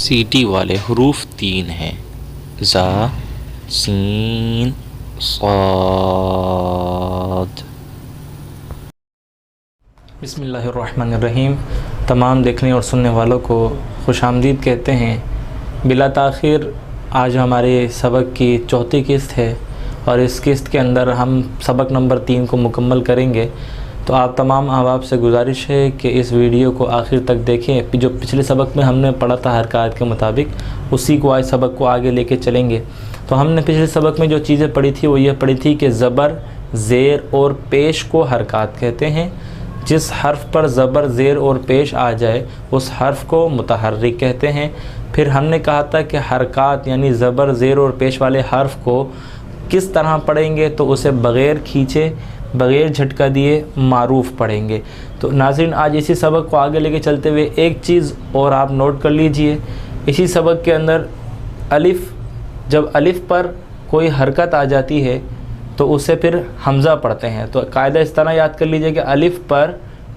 سیٹی والے حروف 3 ہیں، زا، سین، صاد۔ بسم اللہ الرحمن الرحیم۔ تمام دیکھنے اور سننے والوں کو خوش آمدید کہتے ہیں۔ بلا تاخیر آج ہمارے سبق کی چوتھی قسط ہے اور اس قسط کے اندر ہم سبق نمبر 3 کو مکمل کریں گے۔ تو آپ تمام احباب سے گزارش ہے کہ اس ویڈیو کو آخر تک دیکھیں۔ جو پچھلے سبق میں ہم نے پڑھا تھا حرکات کے مطابق، اسی کو آج سبق کو آگے لے کے چلیں گے۔ تو ہم نے پچھلے سبق میں جو چیزیں پڑھی تھی وہ یہ پڑھی تھی کہ زبر، زیر اور پیش کو حرکات کہتے ہیں۔ جس حرف پر زبر، زیر اور پیش آ جائے اس حرف کو متحرک کہتے ہیں۔ پھر ہم نے کہا تھا کہ حرکات یعنی زبر، زیر اور پیش والے حرف کو کس طرح پڑھیں گے، تو اسے بغیر کھینچے، بغیر جھٹکا دیے معروف پڑھیں گے۔ تو ناظرین آج اسی سبق کو آگے لے کے چلتے ہوئے ایک چیز اور آپ نوٹ کر لیجئے۔ اسی سبق کے اندر الف، جب الف پر کوئی حرکت آ جاتی ہے تو اسے پھر حمزہ پڑھتے ہیں۔ تو قاعدہ اس طرح یاد کر لیجئے کہ الف پر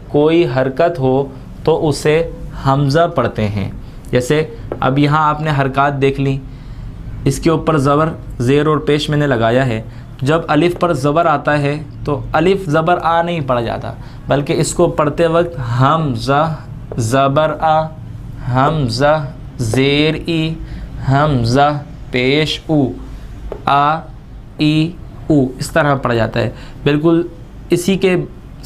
کوئی حرکت ہو تو اسے حمزہ پڑھتے ہیں۔ جیسے اب یہاں آپ نے حرکات دیکھ لی، اس کے اوپر زبر، زیر اور پیش میں نے لگایا ہے۔ جب الف پر زبر آتا ہے تو الف زبر آ نہیں پڑھا جاتا، بلکہ اس کو پڑھتے وقت حمزہ زبر آ، حمزہ زیر ای، حمزہ پیش او، آ ای او، اس طرح پڑھا جاتا ہے۔ بالکل اسی کے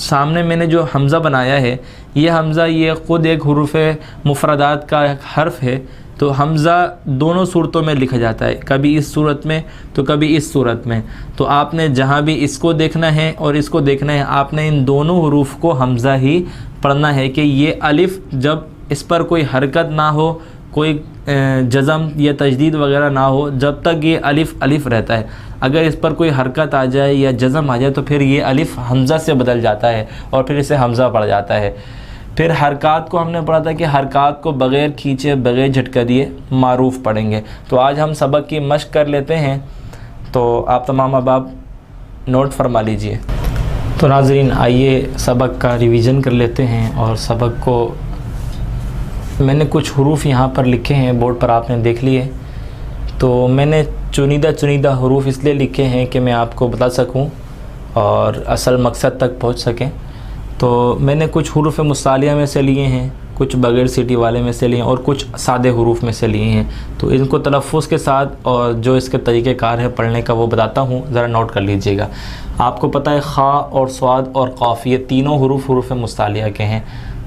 سامنے میں نے جو حمزہ بنایا ہے، یہ حمزہ یہ خود ایک حروف مفردات کا ایک حرف ہے۔ تو حمزہ دونوں صورتوں میں لکھا جاتا ہے، کبھی اس صورت میں تو کبھی اس صورت میں۔ تو آپ نے جہاں بھی اس کو دیکھنا ہے اور اس کو دیکھنا ہے، آپ نے ان دونوں حروف کو حمزہ ہی پڑھنا ہے کہ یہ الف جب اس پر کوئی حرکت نہ ہو، کوئی جزم یا تجدید وغیرہ نہ ہو، جب تک یہ الف الف رہتا ہے۔ اگر اس پر کوئی حرکت آ جائے یا جزم آ جائے تو پھر یہ الف حمزہ سے بدل جاتا ہے اور پھر اسے حمزہ پڑھ جاتا ہے۔ پھر حرکات کو ہم نے پڑھا تھا کہ حرکات کو بغیر کھینچے، بغیر جھٹکا دیے معروف پڑھیں گے۔ تو آج ہم سبق کی مشق کر لیتے ہیں، تو آپ تمام احباب نوٹ فرما لیجئے۔ تو ناظرین آئیے سبق کا ریویژن کر لیتے ہیں، اور سبق کو میں نے کچھ حروف یہاں پر لکھے ہیں بورڈ پر، آپ نے دیکھ لیے۔ تو میں نے چنیدہ حروف اس لیے لکھے ہیں کہ میں آپ کو بتا سکوں اور اصل مقصد تک پہنچ سکیں۔ تو میں نے کچھ حروف مستعلیہ میں سے لیے ہیں، کچھ بغیر سیٹی والے میں سے لیے ہیں، اور کچھ سادے حروف میں سے لیے ہیں۔ تو ان کو تلفظ کے ساتھ اور جو اس کے طریقہ کار ہے پڑھنے کا وہ بتاتا ہوں، ذرا نوٹ کر لیجئے گا۔ آپ کو پتہ ہے خا اور صاد اور قاف یہ تینوں حروف مستعلیہ کے ہیں۔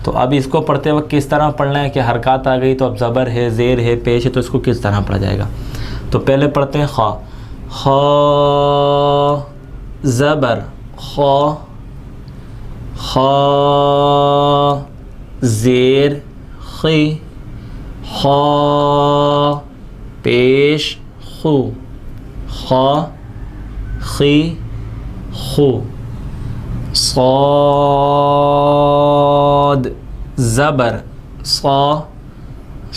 تو اب اس کو پڑھتے وقت کس طرح پڑھنا ہے کہ حرکات آ گئی تو اب زبر ہے، زیر ہے، پیش ہے، تو اس کو کس طرح پڑھا جائے گا۔ تو پہلے پڑھتے ہیں خا، خا زبر خا، خا زیر خی، خا پیش خو، خا خی خو، صاد زبر صا،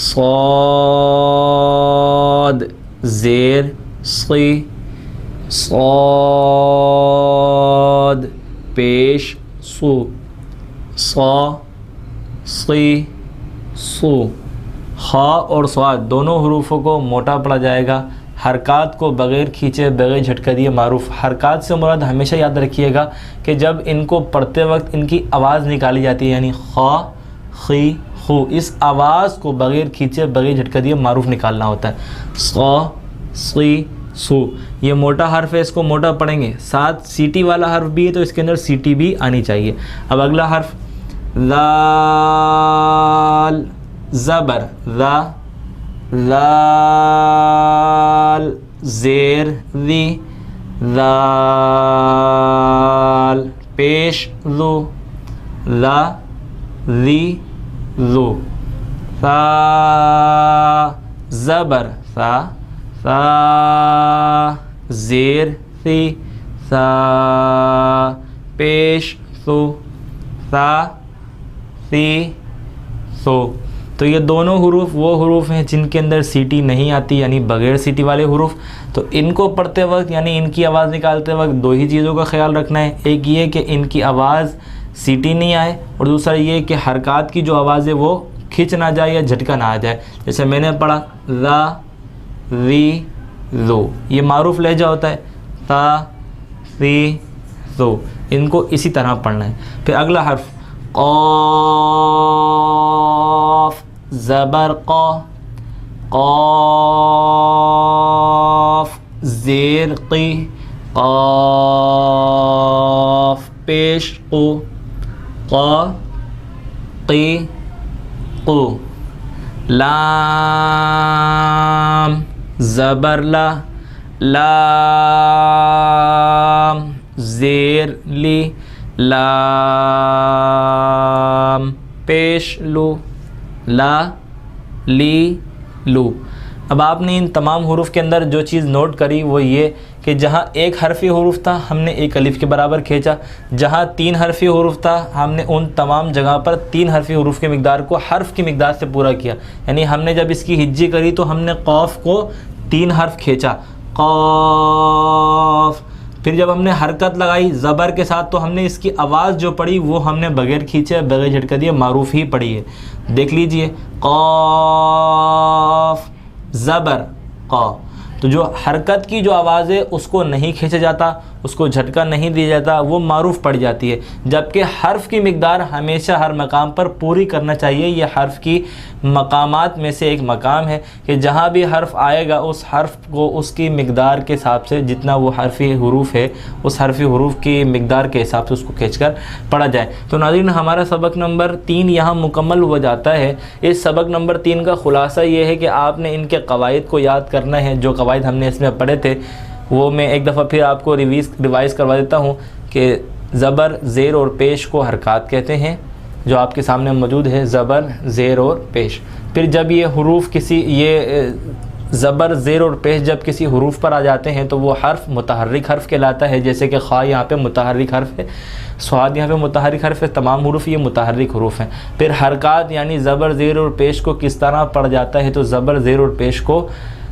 صاد زیر صی، صاد پیش صو، صا صی صو۔ خا اور صاد دونوں حروفوں کو موٹا پڑھا جائے گا، حرکات کو بغیر کھینچے، بغیر جھٹکا دیے معروف۔ حرکات سے مراد ہمیشہ یاد رکھیے گا کہ جب ان کو پڑھتے وقت ان کی آواز نکالی جاتی ہے، یعنی خا خی خو، اس آواز کو بغیر کھینچے، بغیر جھٹکا دیے معروف نکالنا ہوتا ہے۔ صا صی سو یہ موٹا حرف ہے، اس کو موٹا پڑھیں گے۔ ساتھ سیٹی والا حرف بھی ہے تو اس کے اندر سیٹی بھی آنی چاہیے۔ اب اگلا حرف ذال زبر ذا، ذال زیر ذی، ذال پیش ذو، ذا ذی ذو، ثا زبر ثا، ثا زیر ثی، ثا پیش ثو، ثا ثی ثو۔ تو یہ دونوں حروف وہ حروف ہیں جن کے اندر سیٹی نہیں آتی، یعنی بغیر سیٹی والے حروف۔ تو ان کو پڑھتے وقت یعنی ان کی آواز نکالتے وقت دو ہی چیزوں کا خیال رکھنا ہے، ایک یہ کہ ان کی آواز سیٹی نہیں آئے، اور دوسرا یہ کہ حرکات کی جو آواز ہے وہ کھینچ نہ جائے یا جھٹکا نہ آ جائے. جیسے میں نے پڑھا ذا ذی ذو, یہ معروف لہجہ ہوتا ہے, تا ذی ذو, ان کو اسی طرح پڑھنا ہے. پھر اگلا حرف قاف زبر قا, قاف زیر قی, قاف پیش قو, قا قی قو, لام زبر لا, لام زیر لی, لام پیش لو, لا لی لو. اب آپ نے ان تمام حروف کے اندر جو چیز نوٹ کری وہ یہ کہ جہاں ایک حرفی حروف تھا ہم نے ایک الف کے برابر کھینچا, جہاں 3 حرفی حروف تھا ہم نے ان تمام جگہ پر 3 حرفی حروف کی مقدار کو حرف کی مقدار سے پورا کیا. یعنی ہم نے جب اس کی ہجی کری تو ہم نے قاف کو 3 حرف کھینچا, قاف. پھر جب ہم نے حرکت لگائی زبر کے ساتھ تو ہم نے اس کی آواز جو پڑھی وہ ہم نے بغیر کھینچے بغیر جھٹکا دیے معروف ہی پڑھی ہے. دیکھ لیجئے قاف زبر قا, تو جو حرکت کی جو آواز ہے اس کو نہیں کھینچا جاتا, اس کو جھٹکا نہیں دیا جاتا, وہ معروف پڑ جاتی ہے. جبکہ حرف کی مقدار ہمیشہ ہر مقام پر پوری کرنا چاہیے. یہ حرف کی مقامات میں سے ایک مقام ہے کہ جہاں بھی حرف آئے گا اس حرف کو اس کی مقدار کے حساب سے جتنا وہ حرفی حروف ہے اس حرفی حروف کی مقدار کے حساب سے اس کو کھینچ کر پڑھا جائے. تو ناظرین ہمارا سبق نمبر 3 یہاں مکمل ہو جاتا ہے. اس سبق نمبر 3 کا خلاصہ یہ ہے کہ آپ نے ان کے قواعد کو یاد کرنا ہے. جو قواعد ہم نے اس میں پڑھے تھے وہ میں ایک دفعہ پھر آپ کو ریوائز کروا دیتا ہوں کہ زبر زیر اور پیش کو حرکات کہتے ہیں جو آپ کے سامنے موجود ہے, زبر زیر اور پیش. پھر جب یہ حروف یہ زبر زیر اور پیش جب کسی حروف پر آ جاتے ہیں تو وہ حرف متحرک حرف کہلاتا ہے. جیسے کہ خا یہاں پہ متحرک حرف ہے, صاد یہاں پہ متحرک حرف ہے, تمام حروف یہ متحرک حروف ہیں. پھر حرکات یعنی زبر زیر اور پیش کو کس طرح پڑ جاتا ہے, تو زبر زیر اور پیش کو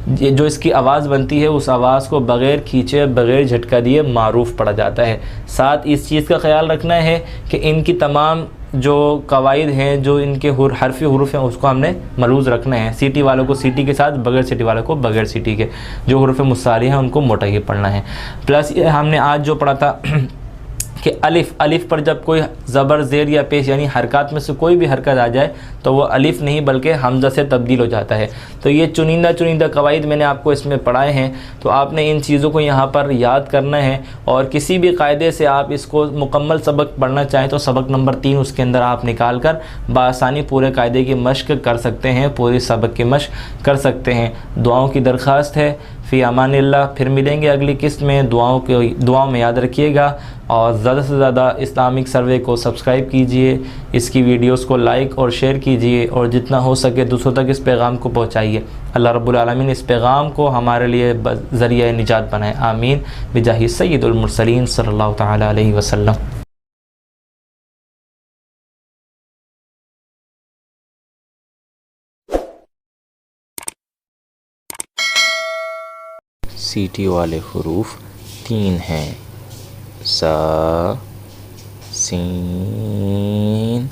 جو اس کی آواز بنتی ہے اس آواز کو بغیر کھینچے بغیر جھٹکا دیے معروف پڑا جاتا ہے. ساتھ اس چیز کا خیال رکھنا ہے کہ ان کی تمام جو قواعد ہیں جو ان کے حرفی حروف ہیں اس کو ہم نے ملحوظ رکھنا ہے. سیٹی والوں کو سیٹی کے ساتھ, بغیر سیٹی والوں کو بغیر سیٹی کے. جو حروف مصاری ہیں ان کو موٹا ہی پڑھنا ہے. پلس ہم نے آج جو پڑھا تھا کہ الف پر جب کوئی زبر زیر یا پیش یعنی حرکات میں سے کوئی بھی حرکت آ جائے تو وہ الف نہیں بلکہ حمزہ سے تبدیل ہو جاتا ہے. تو یہ چنندہ قواعد میں نے آپ کو اس میں پڑھائے ہیں. تو آپ نے ان چیزوں کو یہاں پر یاد کرنا ہے اور کسی بھی قاعدے سے آپ اس کو مکمل سبق پڑھنا چاہیں تو سبق نمبر 3 اس کے اندر آپ نکال کر بآسانی پورے قاعدے کی مشق کر سکتے ہیں, پورے سبق کی مشق کر سکتے ہیں. دعاؤں کی درخواست ہے. فی امان اللہ. پھر ملیں گے اگلی قسط میں. دعاؤں میں یاد رکھیے گا اور زیادہ سے زیادہ اسلامک سروے کو سبسکرائب کیجئے, اس کی ویڈیوز کو لائک اور شیئر کیجئے اور جتنا ہو سکے دوسروں تک اس پیغام کو پہنچائیے. اللہ رب العالمین اس پیغام کو ہمارے لیے ذریعہ نجات بنائے. آمین بجاہ سید المرسلین صلی اللہ تعالی علیہ وسلم. سیٹی والے حروف 3 ہیں, سا, سین,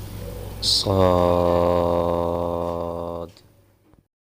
صاد.